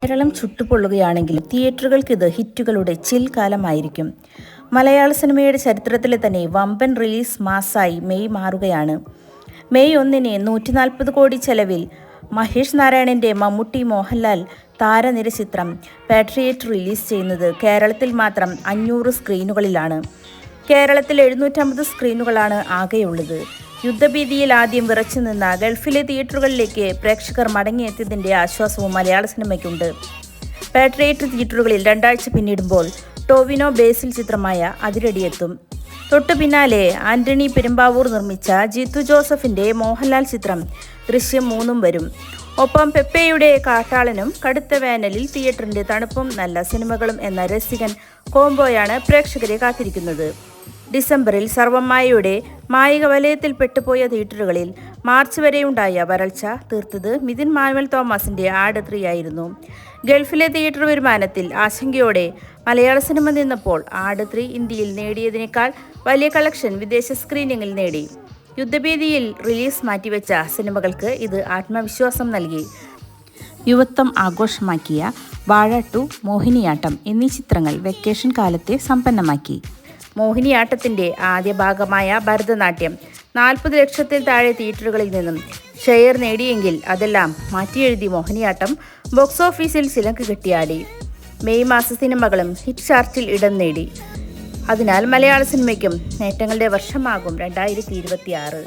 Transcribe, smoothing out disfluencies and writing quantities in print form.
കേരളം ചുട്ടുപൊള്ളുകയാണെങ്കിലും തിയേറ്ററുകൾക്കിത് ഹിറ്റുകളുടെ ചിൽ കാലമായിരിക്കും. മലയാള സിനിമയുടെ ചരിത്രത്തിലെ തന്നെ വമ്പൻ റിലീസ് മാസായി മെയ് മാറുകയാണ്. മെയ് 1-ന് 140 കോടി ചെലവിൽ മഹേഷ് നാരായണൻ്റെ മമ്മൂട്ടി മോഹൻലാൽ താരനിര ചിത്രം പാട്രിയറ്റ് റിലീസ് ചെയ്യുന്നത് കേരളത്തിൽ മാത്രം 500 സ്ക്രീനുകളിലാണ്. കേരളത്തിൽ 750 സ്ക്രീനുകളാണ് ആകെയുള്ളത്. യുദ്ധഭീതിയിൽ ആദ്യം വിറച്ചു നിന്ന ഗൾഫിലെ തിയേറ്ററുകളിലേക്ക് പ്രേക്ഷകർ മടങ്ങിയെത്തിയതിൻ്റെ ആശ്വാസവും മലയാള സിനിമയ്ക്കുണ്ട്. പാട്രിയറ്റ് തിയേറ്ററുകളിൽ 2 ആഴ്ച പിന്നിടുമ്പോൾ ടോവിനോ ബേസിൽ ചിത്രമായ അതിരടിയെത്തും. തൊട്ടു പിന്നാലെ ആന്റണി പെരുമ്പാവൂർ നിർമ്മിച്ച ജീത്തു ജോസഫിൻ്റെ മോഹൻലാൽ ചിത്രം ദൃശ്യം 3 വരും. ഒപ്പം പെപ്പയുടെ കാട്ടാളനും കടുത്ത വേനലിൽ തിയേറ്ററിൻ്റെ തണുപ്പും നല്ല സിനിമകളും എന്ന രസികൻ കോംബോയാണ് പ്രേക്ഷകരെ കാത്തിരിക്കുന്നത്. ഡിസംബറിൽ സർവ്വമായയുടെ മായിക വലയത്തിൽ പെട്ടുപോയ തിയേറ്ററുകളിൽ മാർച്ച് വരെയുണ്ടായ വരൾച്ച തീർത്തത് മിഥുൻ മാനുവൽ തോമസിൻ്റെ ആട് 3 ആയിരുന്നു. ഗൾഫിലെ തിയേറ്റർ വരുമാനത്തിൽ ആശങ്കയോടെ മലയാള സിനിമ നിന്നപ്പോൾ ആട് 3 ഇന്ത്യയിൽ നേടിയതിനേക്കാൾ വലിയ കളക്ഷൻ വിദേശ സ്ക്രീനിങ്ങിൽ നേടി. യുദ്ധഭീതിയിൽ റിലീസ് മാറ്റിവെച്ച സിനിമകൾക്ക് ഇത് ആത്മവിശ്വാസം നൽകി. യുവത്വം ആഘോഷമാക്കിയ വാഴ 2, മോഹിനിയാട്ടം എന്നീ ചിത്രങ്ങൾ വെക്കേഷൻ കാലത്തെ സമ്പന്നമാക്കി. മോഹിനിയാട്ടത്തിൻ്റെ ആദ്യ ഭാഗമായ ഭരതനാട്യം 40 ലക്ഷത്തിൽ താഴെ തിയേറ്ററുകളിൽ നിന്നും ഷെയർ നേടിയെങ്കിൽ അതെല്ലാം മാറ്റിയെഴുതി മോഹിനിയാട്ടം ബോക്സ് ഓഫീസിൽ ചിലക്ക് കെട്ടിയാടി. മെയ് മാസ സിനിമകളും ഹിറ്റ് ചാർട്ടിൽ ഇടം നേടി. അതിനാൽ മലയാള സിനിമയ്ക്കും നേട്ടങ്ങളുടെ വർഷമാകും 2026.